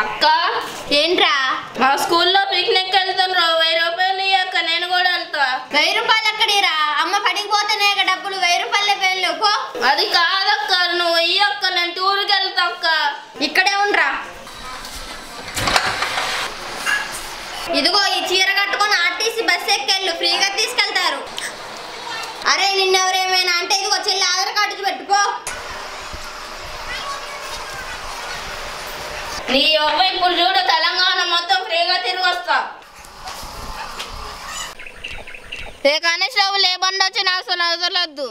అక్క ఏంట్రా? మా స్కూల్లో పిక్నిక్ వెళ్తున్నారు, 1000 రూపాయలు ఇయ్యక్క, నేను కూడా వెళ్తా. 1000 రూపాయలు ఎక్కడిరా? అమ్మ పడికి పోతేనే డబ్బులు, 1000 రూపాయలే పేర్లు పో. అది కాదక్క, నువ్వు ఇయ్యక్క, నేను టూర్కి వెళ్తా అక్క. ఇక్కడే ఉండరా. ఇదిగో ఈ చీర కట్టుకొని ఆర్టీసీ బస్ ఎక్కెళ్ళు, ఫ్రీగా తీసుకెళ్తారు. అరే నిన్నెవరేమైనా అంటే ఇదిగో చెల్లి ఆధార్ కార్డు పెట్టుకో. నీ అవ్వ ఇప్పుడు చూడు, తెలంగాణ మొత్తం ఫ్రీగా తిరిగి వస్తా. ఏ కానిస్టేబుల్ ఏ బండి వచ్చినా అసలు వదలొద్దు.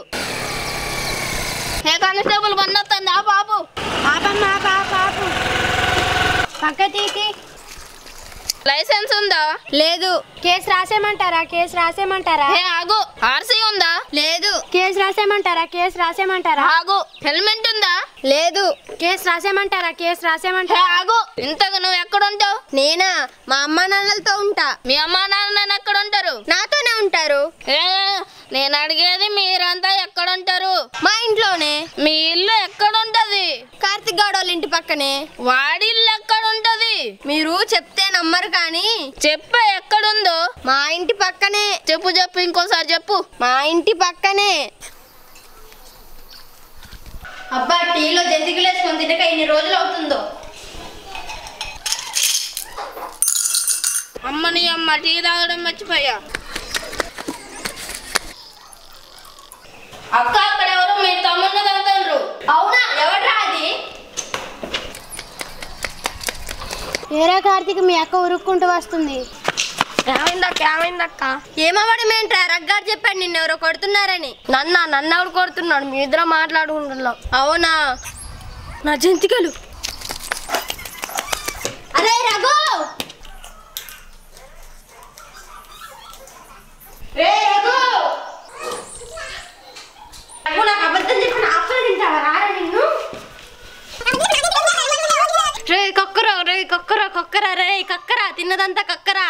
ఏ కానిస్టేబుల్ బండి వస్తుంది, ఆ బాబు పాపు పక్క తీసి. లైసెన్స్ ఉందా? లేదు. కేసు రాసేమంటారా? కేసు రాసేమంటారా? ఏ ఆగు. ఆర్సీ ఉందా? లేదు. కేసు రాసేమంటారా? కేసు రాసేమంటారా? ఆగు. హెల్మెట్ ఉందా? లేదు. కేసు రాసేమంటారా? కేసు ఏ రాసేమంటారా? ఆగు. ఇంతకు నువ్వు ఎక్కడుంటావు? నేనా? మా అమ్మ నాన్నలతో ఉంటా. మీ అమ్మా నాన్న ఎక్కడ ఉంటారు? నాతోనే ఉంటారు. ఏ నేను అడిగేది మీరంతా ఎక్కడ ఉంటారు? మా ఇంట్లోనే. మీ ఇల్లు ఎక్కడుంటది? కార్తిక్ గౌడ్ వాళ్ళ ఇంటి పక్కనే. వాడి ఇల్లు ఎక్కడుంటది? మీరు చెప్తే నమ్మరు కానీ చెప్పు, ఎక్కడుందో. మా ఇంటి పక్కనే. చెప్పు చెప్పు, ఇంకోసారి చెప్పు. మా ఇంటి పక్కనే. అబ్బా టీలో జంతికలు వేసుకొని తినక ఎన్ని రోజులు అవుతుందో. అమ్మని అమ్మ టీ తాగడం మర్చిపోయా. అక్క అక్కడ ఎవరు మీ తమ్ముడిని తాగుతారు? అవునా? ఎవడ్రా అది? ఏరా కార్తీక్, మీ అక్క ఉరుక్కుంటూ వస్తుంది. ఏమైందక్క? ఏమవడమేంట్రా? రగ్గారు చెప్పాడు నిన్నెవరో కొడుతున్నారని. నన్నెవరు కొడుతున్నాడు? మీ ఇద్దరు మాట్లాడుకుంటున్నాం. అవునా? నా జంతికలు. అరే రఘు, రే రఘు, రఘు నాకు అబద్ధం చెప్పిన ఆఫర్ తింటావా? రారా నిన్ను. రే కక్కరా రే కక్కరా, తిన్నదంతా కక్కరా.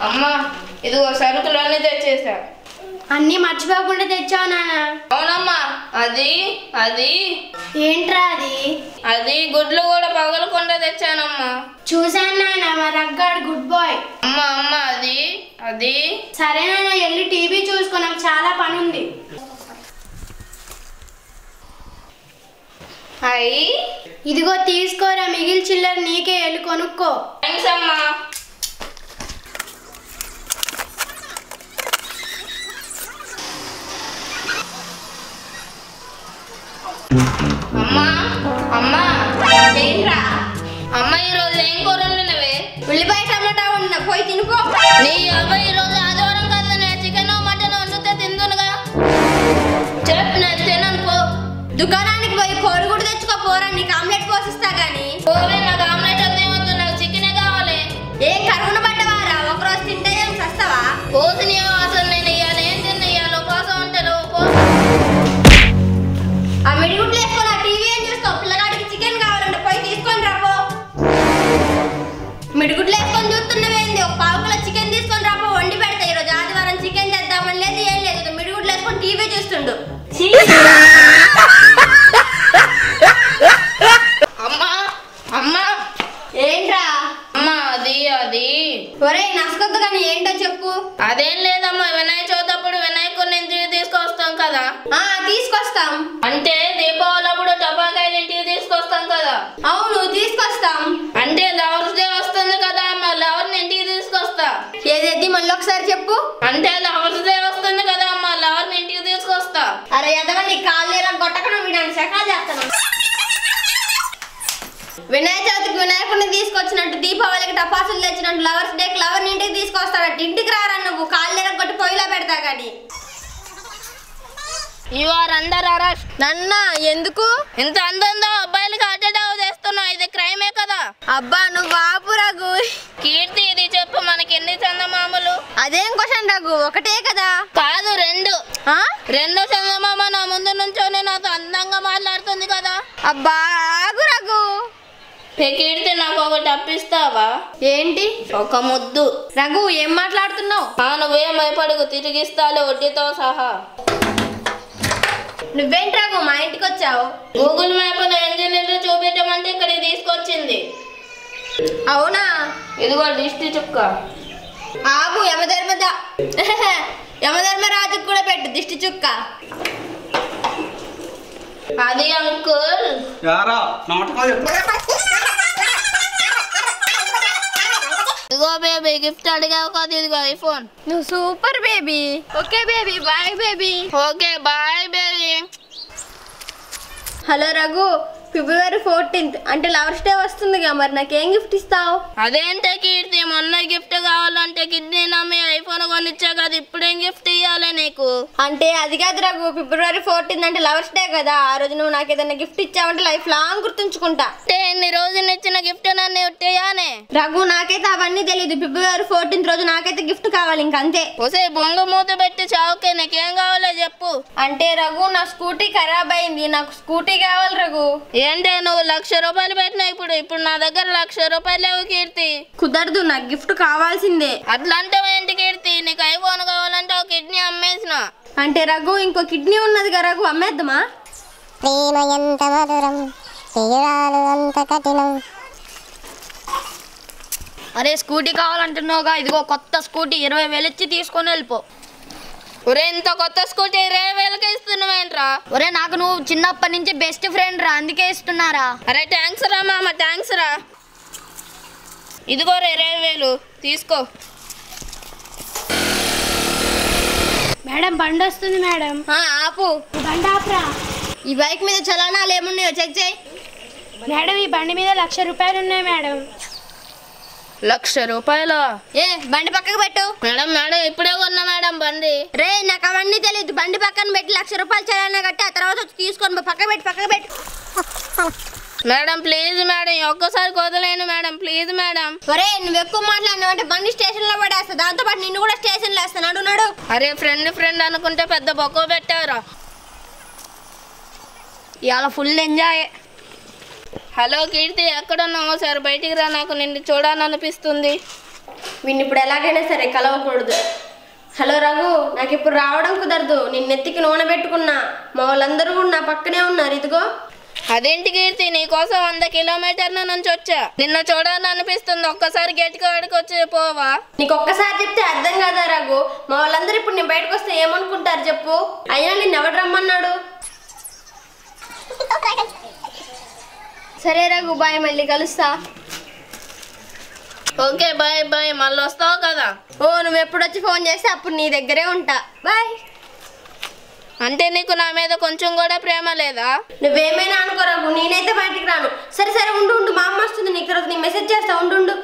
అమ్మా ఇదిగో సరుకులన్నీ తెచ్చేసా. అన్నీ మర్చిపోకుండా తెచ్చావు నాన్న. అవునమ్మా. అది అది ఏంట్రా అది? అది గుడ్లు కూడా పగలకుండా తెచ్చానమ్మా. చూసాను నాన్న, మా రగ్గాడు గుడ్ బాయ్. అమ్మా అమ్మా అది అది సరే నాన్న, వెళ్ళి టీవీ చూసుకో, నాకు చాలా పని ఉంది. హాయ్. ఇదిగో తీసుకోరా, మిగిలి చిల్లర నీకే, వెళ్ళి కొనుక్కో. థ్యాంక్స్ అమ్మా. అమ్మా అమ్మా ఏంట్రా? అమ్మ ఈరోజు ఏం కూర వండినవే? ఉల్లిపాయ టమాటా వండిన, పోయి తినుకో. నీ అబ్బాయి ఈరోజు ఆదివారం కదా, నేను చికెన్ మటన్ వండితే తిందునుగా. చెప్పు, నేను తినను పో. దుకాణానికి పోయి కోడి కూడా తెచ్చుకో పోరా, నీకు ఆమ్లెట్ పోసిస్తా గాని. పోవే, నాకు ఆమ్లెట్ వద్దే వద్దు, నాకు చికెనే కావాలి. ఏం కరువున పడ్డవారా? ఒకరోజు తింటే ఏం చస్తావా? పోసిన అసలు నేను ఇయ్యాలి, ఏం తిన్నయ్యాలి, ఉపవాసం ఉంటారు. ఆ మిడిగుడ్లు వేసుకోవాలి, ఆ టీవీ ఏం చూస్తావు? పిల్లగాడికి చికెన్ కావాలంటే పోయి తీసుకొని రాపో. మిడిగుడ్లు వేసుకొని చూస్తున్నవేంది? ఒక పావు కిలో చికెన్ తీసుకొని రాపో, వండి పెడతా. ఈరోజు ఆదివారం చికెన్ తెద్దామని లేదు, ఏం లేదు. మిడిగుడ్లు వేసుకొని టీవీ చూస్తుండు. అమ్మా అమ్మా ఏంట్రా? అమ్మా అది అది ఒరేయ్ నసుకొద్దు కానీ ఏంటో చెప్పు. అదేం లేదమ్మా, వినాయక చవితి అప్పుడు వినాయకుడిని ఇంటికి తీసుకొస్తాం కదా. తీసుకొస్తాం. అంటే దీపావళి అప్పుడు టపాకాయలు ఇంటికి తీసుకొస్తాం కదా. అవును తీసుకొస్తాం. అంటే లవర్స్ డే వస్తుంది కదా, మా లవర్ని ఇంటికి తీసుకొస్తా. ఏదేది మళ్ళీ ఒకసారి చెప్పు. అంటే లవర్స్ డే వస్తుంది కదా, మా లవర్ని ఇంటికి తీసుకొస్తా. అరే ఎదవని కాళ్ళేలా గొట్టకడం వినడానికి సకాలు చేస్తాను. వినాయక చవితికి వినాయకుడిని తీసుకొచ్చినట్టు, దీపావళికి టపాసులు తెచ్చినట్టు, లవర్స్ డేకి లవర్ని ఇంటికి తీసుకొస్తాడట. ఇంటికి రారా నువ్వు, కాళ్ళేలా కొట్టి పొయ్యిలో పెడతా కానీ. You are under arrest. నన్నా ఎందుకు? ఇంత అందంగా అబ్బాయిలకి హార్ట్ అటాక్ చేస్తున్నావు, ఇది క్రైమే కదా. అబ్బా నువ్వు ఆపు రఘు. కీర్తి ఇది చెప్పు, మన అదేం క్వశ్చన్ రఘు, ఒకటే కదా? కాదు, రెండు. రెండో చందమామ నా ముందు నుంచోనే నాతో అందంగా మాట్లాడుతుంది కదా. అబ్బా ఆగు రఘు. కీర్తి నాకు ఒకటి అప్పిస్తావా? ఏంటి? ఒక ముద్దు. రఘు ఏం మాట్లాడుతున్నావు? నువ్వేం భయపడకు, తిరిగిస్తాలే వడ్డీతో సహా. నువ్వేంటి రఘు మా ఇంటికి వచ్చావు? గూగుల్ మ్యాప్ లో ఇంజనీర్లు చూపించమంటే ఇక్కడికి తీసుకొచ్చింది. అవునా? ఇదిగో దిష్టి చుక్క. ఆగు, యమధర్మరాజుకు కూడా పెట్టు దిష్టి చుక్క. అది అంకుల్. ఇదిగో బేబీ, గిఫ్ట్ అడిగావు కదా, ఇదిగో ఐఫోన్. నువ్వు super baby. Okay baby, bye baby. Okay bye baby. Hello Raghu, ఫిబ్రవరి 14th అంటే లవర్స్ డే వస్తుందిగా, మరి నాకేం గిఫ్ట్ ఇస్తావు? అదేంటే కీర్తి, మొన్న గిఫ్ట్ కావాలంటే కిడ్నీ నమ్మి ఐఫోన్ కొనిచ్చా కదా, ఇప్పుడేం గిఫ్ట్ ఇవ్వాలి నీకు? అంటే అది కాదు రఘు, ఫిబ్రవరి 14th అంటే లవర్స్ డే కదా, ఆ రోజు నువ్వు నాకు ఏదైనా గిఫ్ట్ ఇచ్చావంటే లైఫ్ లాంగ్ గుర్తుంచుకుంటా. అంటే ఇన్ని రోజులు ఇచ్చిన గిఫ్ట్ నన్ను ఇట్టేయానే? రఘు నాకైతే అవన్నీ తెలియదు, ఫిబ్రవరి 14th రోజు నాకైతే గిఫ్ట్ కావాలి, ఇంకంతే. ఒసే బొంగ మూత పెట్టి చావుకే, నీకేం కావాలో చెప్పు. అంటే రఘు నా స్కూటీ ఖరాబ్ అయింది, నాకు స్కూటీ కావాలి రఘు. ఏంటే నువ్వు 1,00,000 రూపాయలు పెట్టినా, ఇప్పుడు నా దగ్గర 1,00,000 రూపాయలు లేవు కీర్తి. కుదరదు, నాకు గిఫ్ట్ కావాల్సిందే. అట్లా అంటే ఏంటి కీర్తి, నీకు ఐఫోన్ కావాలంటే ఒక కిడ్నీ అమ్మేసిన. అంటే రఘు ఇంకో కిడ్నీ ఉన్నది కదా రఘు, అమ్మేద్దామా? ప్రేమ ఎంత మధురం, తీరాలు అంత కఠినం. అరే స్కూటీ కావాలంటున్నావుగా, ఇదిగో కొత్త స్కూటీ 20,000 ఇచ్చి తీసుకొని వెళ్ళిపో. ఒరే, ఇంత కొత్త స్కూటీ 20,000కి ఇస్తున్నావేంట్రా? ఒరే నాకు నువ్వు చిన్నప్పటి నుంచి బెస్ట్ ఫ్రెండ్ రా, అందుకే ఇస్తున్నారా. అరే థ్యాంక్స్ రా మామ, థ్యాంక్స్ రా. ఇదిగో 20,000 తీసుకో. మేడం బండి వస్తుంది మేడం. ఆపు. బండి ఆపురా. ఈ బైక్ మీద చలానాలు ఏమున్నాయో చెక్ చేయి. మేడం ఈ బండి మీద 1,00,000 రూపాయలు ఉన్నాయి మేడం. 1,00,000 రూపాయలు? బండి పక్కకు పెట్టు. మేడం ఇప్పుడే కొన్నా మేడం బండి. రే నాకు అవన్నీ తెలియదు, బండి పక్కన పెట్టి 1,00,000 రూపాయలు చలానా కట్టి ఆ తర్వాత వచ్చి తీసుకొని పక్క పెట్టు. మేడం ప్లీజ్ మేడం, ఒక్కసారి వదిలేను మేడం, ప్లీజ్ మేడం. ఒరే నువ్వు ఎక్కువ మాట్లాడినావు అంటే బండి స్టేషన్ లో పడేస్తా, దాంతో పాటు నిన్ను కూడా స్టేషన్ లో వేస్తాను. నడు. అరే ఫ్రెండ్ అనుకుంటే పెద్ద బొక్క పెట్టారా. ఇవాళ ఫుల్ ఎంజాయ్. హలో కీర్తి, ఎక్కడున్నావు? సరే బయటికి రా, నాకు నిన్ను చూడాలనిపిస్తుంది. వీడిని ఇప్పుడు ఎలాగైనా సరే కలవకూడదు. హలో రఘు, నాకు ఇప్పుడు రావడం కుదరదు, నిన్ను నెత్తికి నూనె పెట్టుకున్నా, మా వాళ్ళందరూ కూడా నా పక్కనే ఉన్నారు. ఇదిగో. అదేంటి కీర్తి, నీకోసం 100 కిలోమీటర్ల నుంచి వచ్చా, నిన్ను చూడాలనిపిస్తుంది. ఒక్కసారి గట్టిగా వాడికి వచ్చి పోవా? నీకు ఒక్కసారి చెప్తే అర్థం కాదా రఘు? మా వాళ్ళందరూ ఇప్పుడు నేను బయటకు వస్తే ఏమనుకుంటారు చెప్పు? అయినా నిన్ను ఎవడు రమ్మన్నాడు? సరే రఘు బాయ్, మళ్ళీ కలుస్తా. ఓకే బాయ్, మళ్ళీ వస్తావు కదా? నువ్వు ఎప్పుడు వచ్చి ఫోన్ చేస్తే అప్పుడు నీ దగ్గరే ఉంటా. బాయ్. అంటే నీకు నా మీద కొంచెం కూడా ప్రేమ లేదా? నువ్వేమైనా అనుకో రఘు, నేనైతే బయటికి రాను. సరే ఉండు, మా అమ్మ వస్తుంది, నీకు తర్వాత నేను మెసేజ్ చేస్తా. ఉండు.